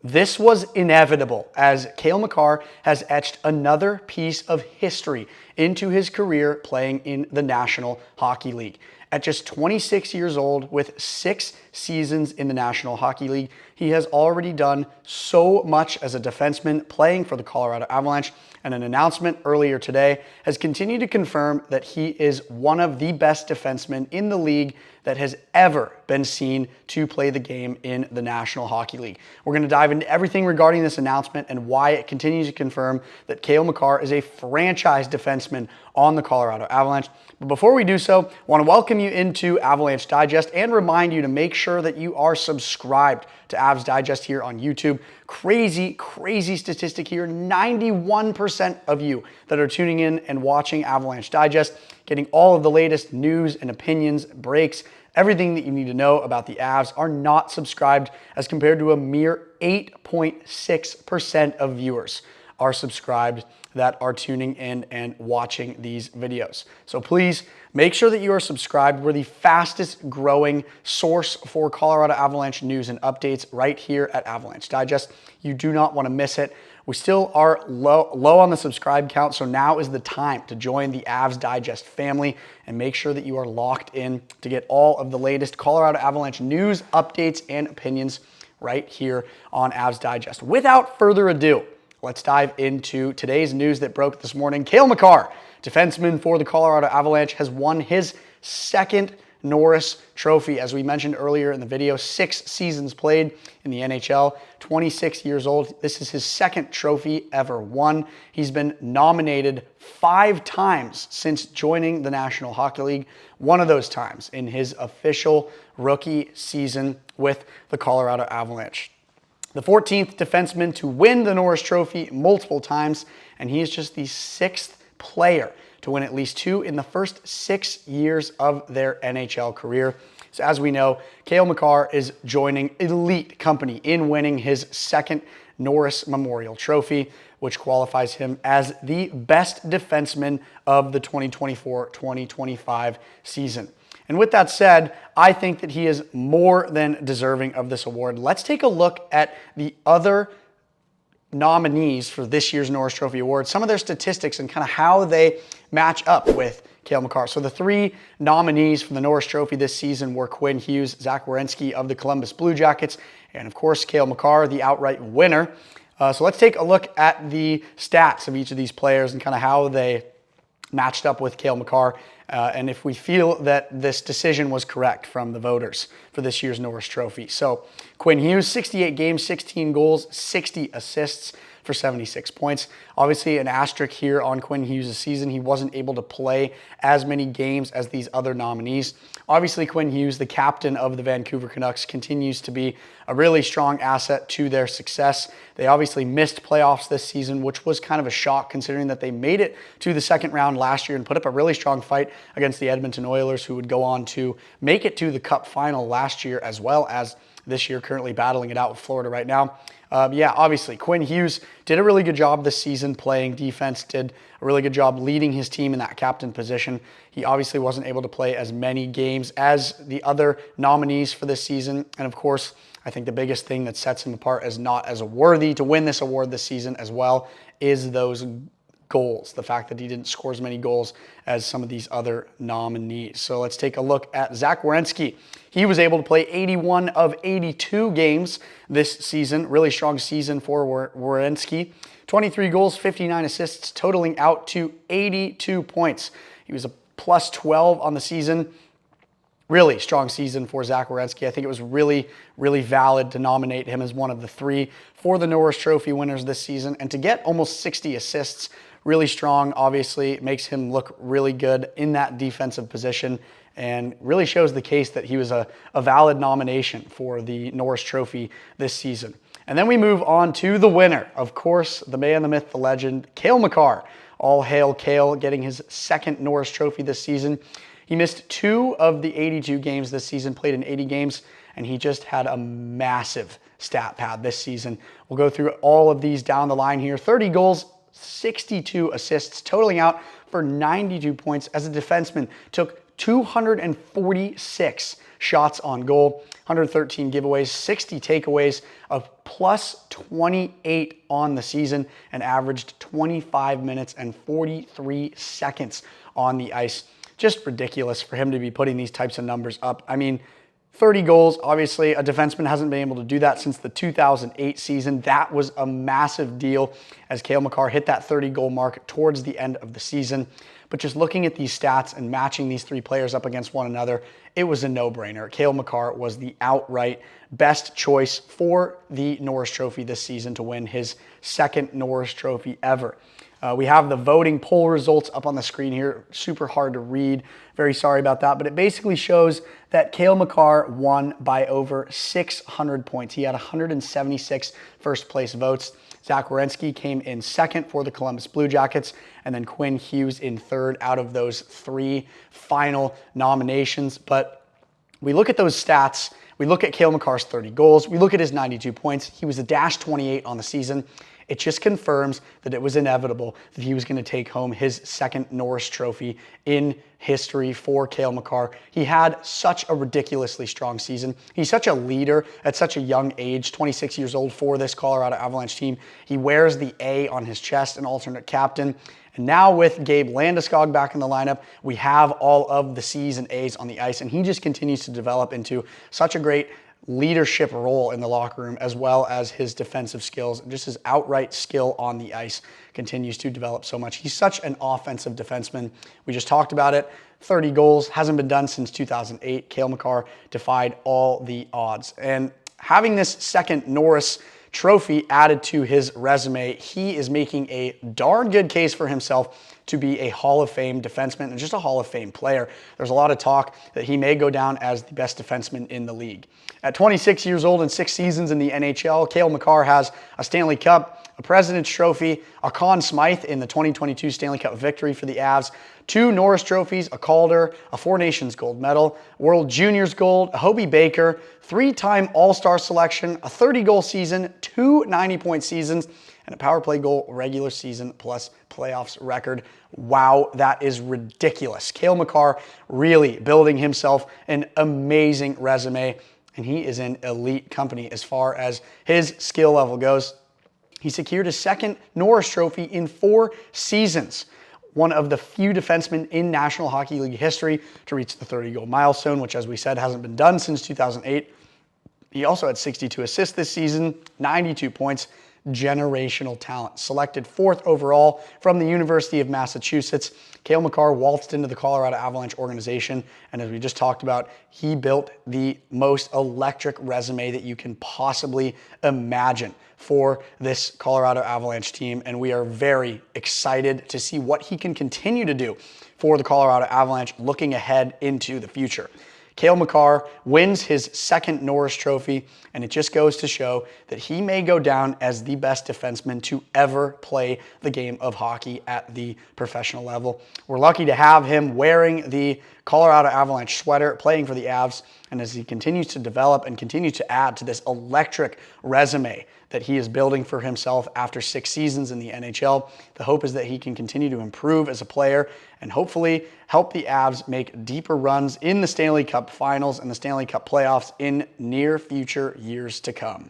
This was inevitable, as Cale Makar has etched another piece of history into his career playing in the National Hockey League. At just 26 years old, with 6 seasons in the National Hockey League, he has already done so much as a defenseman playing for the Colorado Avalanche, and an announcement earlier today has continued to confirm that he is one of the best defensemen in the league that has ever been seen to play the game in the National Hockey League. We're going to dive into everything regarding this announcement and why it continues to confirm that Cale Makar is a franchise defenseman on the Colorado Avalanche. But before we do so, I want to welcome you into Avalanche Digest and remind you to make sure that you are subscribed to Avs Digest here on YouTube. Crazy statistic here. 91% of you that are tuning in and watching Avalanche Digest, getting all of the latest news and opinions, breaks, everything that you need to know about the Avs, are not subscribed, as compared to a mere 8.6% of viewers are subscribed that are tuning in and watching these videos. So please make sure that you are subscribed. We're the fastest growing source for Colorado Avalanche news and updates right here at Avalanche Digest. You do not want to miss it. We still are low on the subscribe count, so now is the time to join the Avs Digest family and make sure that you are locked in to get all of the latest Colorado Avalanche news, updates, and opinions right here on Avs Digest. Without further ado, let's dive into today's news that broke this morning. Cale Makar, defenseman for the Colorado Avalanche, has won his second Norris trophy. As we mentioned earlier in the video, 6 seasons played in the NHL, 26 years old. This is his second trophy ever won. He's been nominated 5 times since joining the National Hockey League, one of those times in his official rookie season with the Colorado Avalanche. The 14th defenseman to win the Norris Trophy multiple times, and he is just the 6th player to win at least 2 in the first 6 years of their NHL career. So as we know, Cale Makar is joining elite company in winning his second Norris Memorial Trophy, which qualifies him as the best defenseman of the 2024-2025 season. And with that said, I think that he is more than deserving of this award. Let's take a look at the other nominees for this year's Norris Trophy Award, some of their statistics and kind of how they match up with Cale Makar. So the 3 nominees for the Norris Trophy this season were Quinn Hughes, Zach Werenski of the Columbus Blue Jackets, and of course Cale Makar, the outright winner. So let's take a look at the stats of each of these players and kind of how they matched up with Cale Makar, and if we feel that this decision was correct from the voters for this year's Norris Trophy. So Quinn Hughes, 68 games, 16 goals, 60 assists for 76 points. Obviously an asterisk here on Quinn Hughes' season. He wasn't able to play as many games as these other nominees. Obviously Quinn Hughes, the captain of the Vancouver Canucks, continues to be a really strong asset to their success. They obviously missed playoffs this season, which was kind of a shock considering that they made it to the second round last year and put up a really strong fight against the Edmonton Oilers, who would go on to make it to the Cup final last year, as well as this year, currently battling it out with Florida right now. Yeah, obviously, Quinn Hughes did a really good job this season playing defense, did a really good job leading his team in that captain position. He obviously wasn't able to play as many games as the other nominees for this season. And of course, I think the biggest thing that sets him apart as not as worthy to win this award this season as well is those goals, the fact that he didn't score as many goals as some of these other nominees. So let's take a look at Zach Werenski. He was able to play 81 of 82 games this season. Really strong season for Werenski. 23 goals, 59 assists, totaling out to 82 points. He was a plus 12 on the season. Really strong season for Zach Werenski. I think it was really valid to nominate him as one of the 3 for the Norris Trophy winners this season. And to get almost 60 assists, really strong, obviously. It makes him look really good in that defensive position and really shows the case that he was a valid nomination for the Norris Trophy this season. And then we move on to the winner. Of course, the man, the myth, the legend, Cale Makar. All hail Cale, getting his second Norris Trophy this season. He missed 2 of the 82 games this season, played in 80 games, and he just had a massive stat pad this season. We'll go through all of these down the line here. 30 goals, 62 assists, totaling out for 92 points as a defenseman. Took 246 shots on goal, 113 giveaways, 60 takeaways, a plus 28 on the season, and averaged 25 minutes and 43 seconds on the ice. Just ridiculous for him to be putting these types of numbers up. I mean, 30 goals, obviously, a defenseman hasn't been able to do that since the 2008 season. That was a massive deal as Cale Makar hit that 30-goal mark towards the end of the season. But just looking at these stats and matching these three players up against one another, it was a no-brainer. Cale Makar was the outright best choice for the Norris Trophy this season to win his second Norris Trophy ever. We have the voting poll results up on the screen here. Super hard to read. Very sorry about that. But it basically shows that Cale Makar won by over 600 points. He had 176 first place votes. Zach Werenski came in second for the Columbus Blue Jackets, and then Quinn Hughes in third out of those three final nominations. But we look at those stats. We look at Cale Makar's 30 goals. We look at his 92 points. He was a -28 on the season. It just confirms that it was inevitable that he was going to take home his second Norris Trophy in history for Cale Makar. He had such a ridiculously strong season. He's such a leader at such a young age, 26 years old for this Colorado Avalanche team. He wears the A on his chest, an alternate captain. And now with Gabe Landeskog back in the lineup, we have all of the C's and A's on the ice, and he just continues to develop into such a great leadership role in the locker room, as well as his defensive skills and just his outright skill on the ice continues to develop so much. He's such an offensive defenseman. We just talked about it. 30 goals, hasn't been done since 2008. Cale Makar defied all the odds. And having this second Norris Trophy added to his resume, he is making a darn good case for himself to be a Hall of Fame defenseman and just a Hall of Fame player. There's a lot of talk that he may go down as the best defenseman in the league. At 26 years old and 6 seasons in the NHL, Cale Makar has a Stanley Cup, a President's Trophy, a Conn Smythe in the 2022 Stanley Cup victory for the Avs, 2 Norris Trophies, a Calder, a Four Nations gold medal, World Juniors gold, a Hobey Baker, 3-time All-Star selection, a 30-goal season, 2 90-point seasons, and a power play goal regular season plus playoffs record. Wow, that is ridiculous. Cale Makar really building himself an amazing resume, and he is in elite company as far as his skill level goes. He secured his second Norris Trophy in 4 seasons. One of the few defensemen in National Hockey League history to reach the 30-goal milestone, which, as we said, hasn't been done since 2008. He also had 62 assists this season, 92 points, generational talent. Selected 4th overall from the University of Massachusetts, Cale Makar waltzed into the Colorado Avalanche organization, and as we just talked about, he built the most electric resume that you can possibly imagine for this Colorado Avalanche team, and we are very excited to see what he can continue to do for the Colorado Avalanche looking ahead into the future. Cale Makar wins his second Norris Trophy, and it just goes to show that he may go down as the best defenseman to ever play the game of hockey at the professional level. We're lucky to have him wearing the Colorado Avalanche sweater, playing for the Avs, and as he continues to develop and continue to add to this electric resume that he is building for himself after 6 seasons in the NHL, the hope is that he can continue to improve as a player and hopefully help the Avs make deeper runs in the Stanley Cup Finals and the Stanley Cup playoffs in near future years to come.